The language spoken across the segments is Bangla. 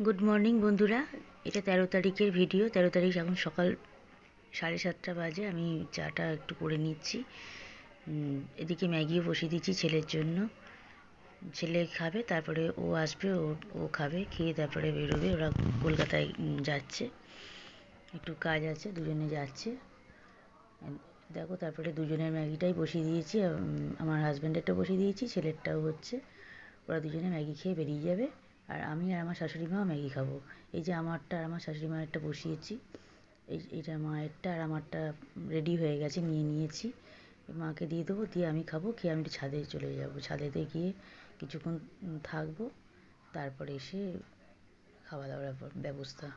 গুড মর্নিং বন্ধুরা। এটা 13 তারিখের ভিডিও। 13 তারিখ এখন সকাল 7:30 বাজে। আমি চাটা একটু করে নিচ্ছি। এদিকে ম্যাগিও বসিয়ে দিচ্ছি ছেলের জন্য। ছেলে খাবে, তারপরে ও আসবে, ও খাবে, খেয়ে তারপরে বেরোবে। ওরা কলকাতায় যাচ্ছে, একটু কাজ আছে, দুজনে যাচ্ছে। দেখো, তারপরে দুজনের ম্যাগিটাই বসিয়ে দিয়েছি। আমার হাজব্যান্ডেরটা বসিয়ে দিয়েছি, ছেলেরটাও হচ্ছে। ওরা দুজনে ম্যাগি খেয়ে বেরিয়ে যাবে, আর আমি আর আমার শাশুড়ি মাও ম্যাগি খাবো। এই যে আমারটা আর আমার শাশুড়ি মায়েরটা বসিয়েছি। এইটা মায়েরটা আর আমারটা রেডি হয়ে গেছে, নিয়ে নিয়েছি। মাকে দিয়ে দেবো, দিয়ে আমি খাবো। খেয়ে আমি একটু ছাদে চলে যাব। ছাদেতে গিয়ে কিছুক্ষণ থাকবো, তারপরে এসে খাওয়া দাওয়ার ব্যবস্থা।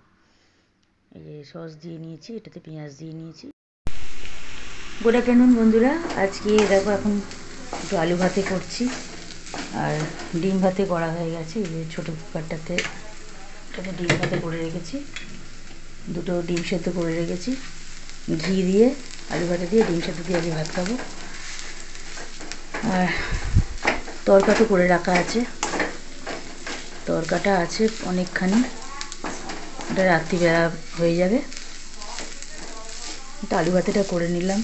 এই যে সস দিয়ে নিয়েছি, এটাতে পেঁয়াজ দিয়ে নিয়েছি। গুড আফটারনুন বন্ধুরা। আজকে দেখো, এখন একটু আলু ভাতে করছি, আর ডিম ভাতে করা হয়ে গেছে। এই যে ছোটো কুকারটাতে ডিম ভাতে করে রেখেছি, দুটো ডিম সেদ্ধ করে রেখেছি। ঘি দিয়ে আলু ভাতে দিয়ে ডিম সেদ্ধ দিয়ে আজকে ভাত খাবো। আর তরকাটা করে রাখা আছে, তরকাটা আছে অনেকখানি, ওটা রাত্রিবেলা হয়ে যাবে। তো আলু ভাতেটা করে নিলাম।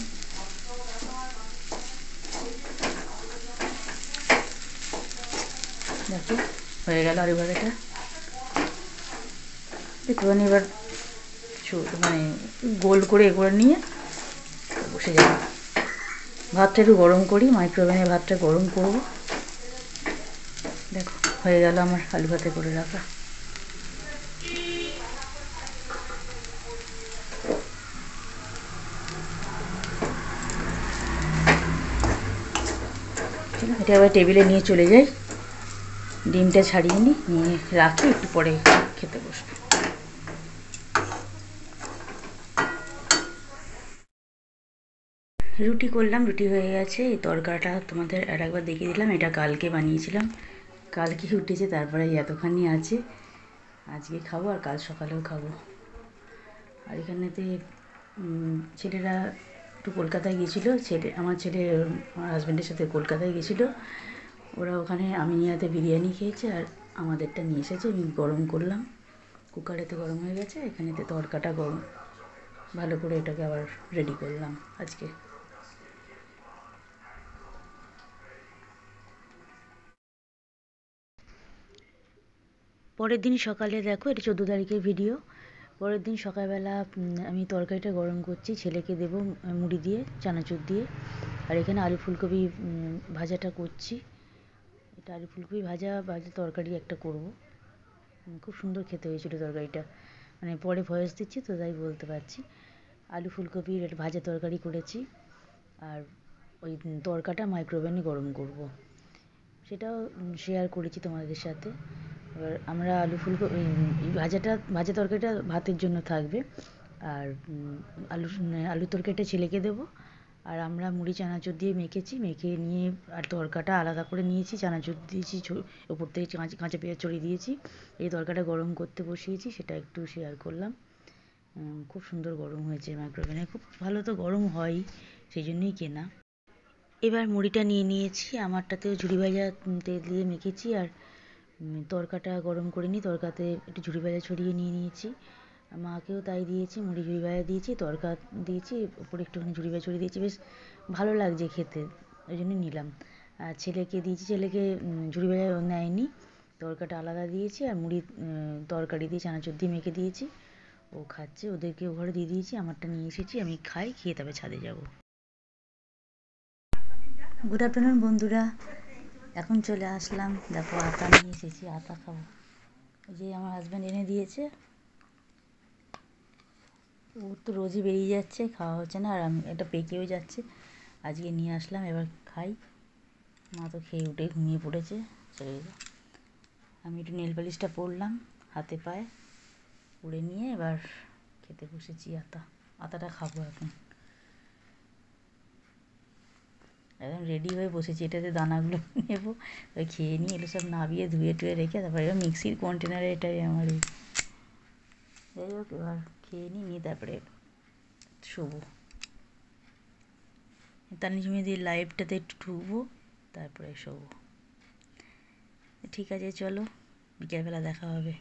দেখো, হয়ে গেল আলু ভাতেটা। একটুখানি এবার মানে গোল করে করে নিয়ে বসে যাবো। ভাতটা একটু গরম করি, মাইক্রোওভেনে ভাতটা গরম করব। দেখো, হয়ে গেল আমার আলু ভাতে করে রাখা। এটা আবার টেবিলে নিয়ে চলে যাই, ডিমটা ছাড়িয়ে নিই, নিয়ে রাখি, একটু পরে খেতে বসবো। রুটি করলাম, রুটি হয়ে গেছে। এই তরকাটা তোমাদের আর একবার দেখিয়ে দিলাম, এটা কালকে বানিয়েছিলাম, কালকে উঠেছে, তারপরে এতখানি আছে। আজকে খাবো আর কাল সকালেও খাবো। আর এখানেতে ছেলেরা একটু কলকাতায় গিয়েছিলো। আমার ছেলে আমার হাজব্যান্ডের সাথে কলকাতায় গেছিলো। ওরা ওখানে আমিনিয়াতে বিরিয়ানি খেয়েছে, আর আমাদেরটা নিয়ে এসেছে। আমি গরম করলাম, কুকারেতে গরম হয়ে গেছে। এখানেতে তরকাটা গরম, ভালো করে এটাকে আবার রেডি করলাম আজকে। পরের দিন সকালে দেখো, এটা 14 তারিখের ভিডিও। পরের দিন সকালবেলা আমি তরকারিটা গরম করছি, ছেলেকে দেবো মুড়ি দিয়ে, চানাচুর দিয়ে। আর এখানে আলু ফুলকপি ভাজাটা করছি। এটা আলু ফুলকপি ভাজা তরকারি একটা করব। খুব সুন্দর খেতে হয়েছিল তরকারিটা, মানে পরে ভয়েস দিচ্ছি তো তাই বলতে পারছি। আলু ফুলকপির একটা ভাজা তরকারি করেছি, আর ওই তরকাটা মাইক্রোওভেনে গরম করব, সেটাও শেয়ার করেছি তোমাদের সাথে। এবার আমরা আলু ফুলকপি, এই ভাজা তরকারিটা ভাতের জন্য থাকবে, আর আলু তরকারিটা ছেলেকে দেবো। আর আমরা মুড়ি চানাচুর দিয়ে মেখেছি, মেখে নিয়ে আর তরকাটা আলাদা করে নিয়েছি, চানাচুর দিয়েছি, ওপর থেকে কাঁচা পেঁয়াজ ছড়িয়ে দিয়েছি। এই তরকাটা গরম করতে বসিয়েছি, সেটা একটু শেয়ার করলাম। খুব সুন্দর গরম হয়েছে মাইক্রোওভেনে, খুব ভালো তো গরম হয়ই, সেই জন্যই কেনা। এবার মুড়িটা নিয়ে নিয়েছি, আমারটাতেও ঝুরি ভাজা তেল দিয়ে মেখেছি, আর তরকাটা গরম করে নিই, তরকাতে একটু ঝুরি ভাজা ছড়িয়ে নিয়ে নিয়েছি। মাকেও তাই দিয়েছি, মুড়ি ঝুরি ভাজা দিয়েছি, তরকা দিয়েছি, ওপরে একটুখানি ঝুরি ভাজা ছড়িয়ে দিয়েছি। বেশ ভালো লাগছে খেতে, ওই জন্য নিলাম। আর ছেলেকে দিয়েছি, ছেলেকে ঝুরি ভাজা নেয়নি, তরকাটা আলাদা দিয়েছি, আর মুড়ি তরকারি দিয়ে চানাচুর দিয়ে মেখে দিয়েছি। ও খাচ্ছে, ওদেরকে ঘরে দিয়ে দিয়েছি, আমারটা নিয়ে এসেছি, আমি খাই, খেয়ে তবে ছাদে যাব। গুড আফটারনুন বন্ধুরা। এখন চলে আসলাম, দেখো আটা নিয়ে এসেছি, আটা খাবো। ওই যে আমার হাজব্যান্ড এনে দিয়েছে, ও তো রোজই বেরিয়ে যাচ্ছে, খাওয়া হচ্ছে না, আর আমি এটা পেকেও যাচ্ছে, আজকে নিয়ে আসলাম, এবার খাই। মা তো খেয়ে উঠে ঘুমিয়ে পড়েছে, চলে গেল। আমি একটু নেল পালিশটা পরলাম হাতে পায়ে, পরে নিয়ে এবার খেতে বসেছি। আটাটা খাবো এখন, একদম রেডি হয়ে বসেছি। এটাতে দানাগুলো নেবো, এবার খেয়ে নিয়ে এগুলো সব নাবিয়ে ধুয়ে টুয়ে রেখে তারপরে এবার মিক্সির কন্টেনারে, এটাই আমার এই। যাই হোক, এবার খেয়ে নিয়ে তারপরে শোবো। তানিজমি দিয়ে লাইভটাতে একটু ঢুকবো, তারপরে শোবো। ঠিক আছে, চলো, বিকেলবেলা দেখা হবে।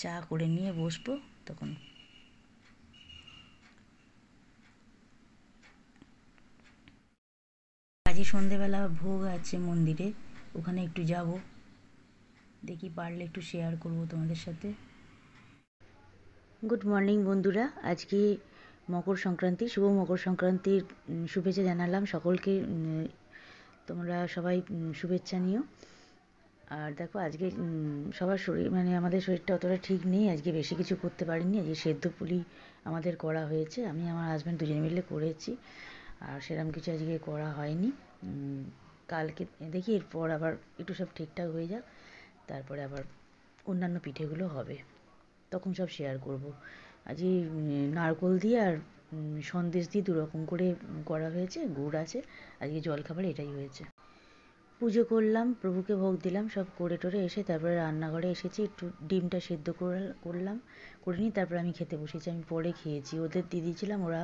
চা করে নিয়ে বসবো তখন। আজকে সন্ধেবেলা ভোগ আছে মন্দিরে, ওখানে একটু যাব, দেখি পারলে একটু শেয়ার করব তোমাদের সাথে। গুড মর্নিং বন্ধুরা, আজকে মকর সংক্রান্তি, শুভ মকর সংক্রান্তির শুভেচ্ছা জানালাম সকলকে। তোমরা সবাই শুভেচ্ছা নিও। আর দেখো আজকে সবার শরীর মানে আমাদের শরীরটা অতটা ঠিক নেই, আজকে বেশি কিছু করতে পারিনি। আজকে সেদ্ধ পুলি আমাদের করা হয়েছে, আমি আমার হাজব্যান্ড দুজনে মিলে করেছি, আর সেরকম কিছু আজকে করা হয়নি। কালকে দেখি এরপর আবার একটু সব ঠিকঠাক হয়ে যাক, তারপরে আবার অন্যান্য পিঠেগুলো হবে, তখন সব শেয়ার করব। আজকে নারকোল দিয়ে আর সন্দেশ দিয়ে দুরকম করে করা হয়েছে, গুড় আছে, আজকে জলখাবার এটাই হয়েছে। পুজো করলাম, প্রভুকে ভোগ দিলাম, সব করে টোরে এসে তারপরে রান্নাঘরে এসেছি, একটু ডিমটা সেদ্ধ করলাম, করে নিয়ে তারপরে আমি খেতে বসেছি। আমি পরে খেয়েছি, ওদের দিয়ে দিয়েছিলাম, ওরা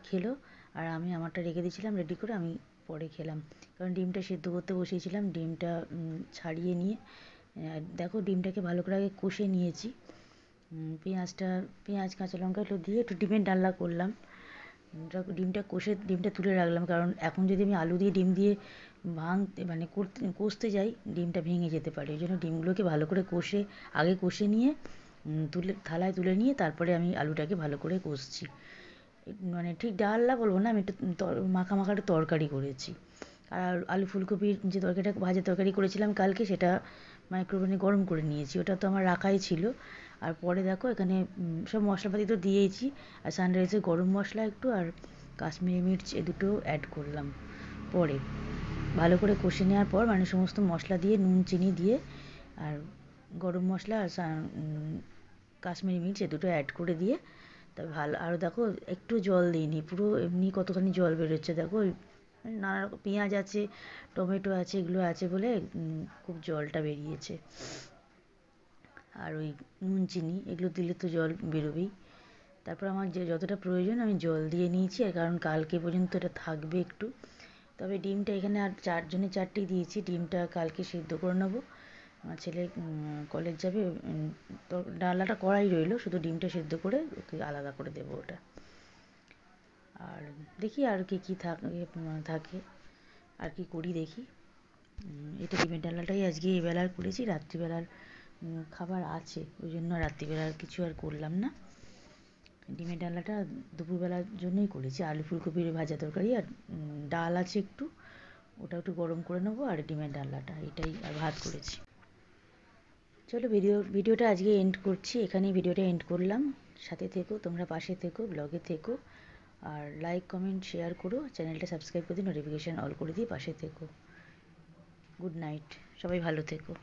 খেলো, আর আমি আমারটা রেখে দিয়েছিলাম রেডি করে, আমি পরে খেলাম। কারণ ডিমটা সেদ্ধ করতে বসিয়েছিলাম, ডিমটা ছাড়িয়ে নিয়ে দেখো ডিমটাকে ভালো করে আগে কষে নিয়েছি। পেঁয়াজ কাঁচা লঙ্কা এগুলো দিয়ে একটু ডিমের ডালনা করলাম। ডিমটা কষে ডিমটা তুলে রাখলাম, কারণ এখন যদি আমি আলু দিয়ে ডিম দিয়ে মানে কষতে যাই, ডিমটা ভেঙে যেতে পারে। ওই জন্য ডিমগুলোকে ভালো করে আগে কষে নিয়ে থালায় তুলে নিয়ে তারপরে আমি আলুটাকে ভালো করে কষছি। মানে ঠিক ডালনা বলবো না, আমি একটু মাখা একটা তরকারি করেছি। আর আলু ফুলকপির যে তরকারিটা ভাজা তরকারি করেছিলাম কালকে, সেটা মাইক্রোওভেনে গরম করে নিয়েছি, ওটা তো আমার রাখাই ছিল। আর পরে দেখো এখানে সব মশলাপাতি তো দিয়েইছি, আর সানরাইজের গরম মশলা একটু আর কাশ্মীরি মির্চ এ দুটো অ্যাড করলাম। পরে ভালো করে কষে নেওয়ার পর মানে সমস্ত মশলা দিয়ে নুন চিনি দিয়ে আর গরম মশলা আর কাশ্মীরি মির্চ এ দুটো অ্যাড করে দিয়ে তবে ভালো। আর দেখো একটু জল দিইনি, পুরো এমনি কতখানি জল বেরোচ্ছে দেখো, নানা রকম পেঁয়াজ আছে, টমেটো আছে, এগুলো আছে বলে খুব জলটা বেরিয়েছে। আর ওই নুন চিনি এগুলো দিলে তো জল বেরোবেই। তারপর আমার যতটা প্রয়োজন আমি জল দিয়ে নিয়েছি, আর কারণ কালকে পর্যন্ত এটা থাকবে একটু। তবে ডিমটা এখানে আর 4 জনে 4টেই দিয়েছি, ডিমটা কালকে সিদ্ধ করে নেবো। আমার ছেলে কলেজ যাবে, তো ডালনাটা করাই রইলো, শুধু ডিমটা সিদ্ধ করে ওকে আলাদা করে দেবো ওটা। আর দেখি আর কি থাকে আর কি করি দেখি। এটা ডিমের ডালনাটাই আজকে এবেলার করেছি, রাত্রিবেলার খাবার আছে, ওই জন্য রাত্রিবেলার কিছু আর করলাম না। ডিমের ডালনাটা দুপুরবেলার জন্যই করেছি, আলু ফুলকপির ভাজা তরকারি আর ডাল আছে একটু, ওটা একটু গরম করে নেবো, আর ডিমের ডালনাটা এটাই, আর ভাত করেছি। চলো ভিডিওটা আজকে এন্ড করছি, এখানেই ভিডিওটা এন্ড করলাম। সাথে থেকো, তোমরা পাশে থেকো, ব্লগে থেকো, আর লাইক কমেন্ট শেয়ার করো, চ্যানেলটা সাবস্ক্রাইব করে দিয়ে নোটিফিকেশান অল করে দিয়ে পাশে থেকো। গুড নাইট, সবাই ভালো থেকো।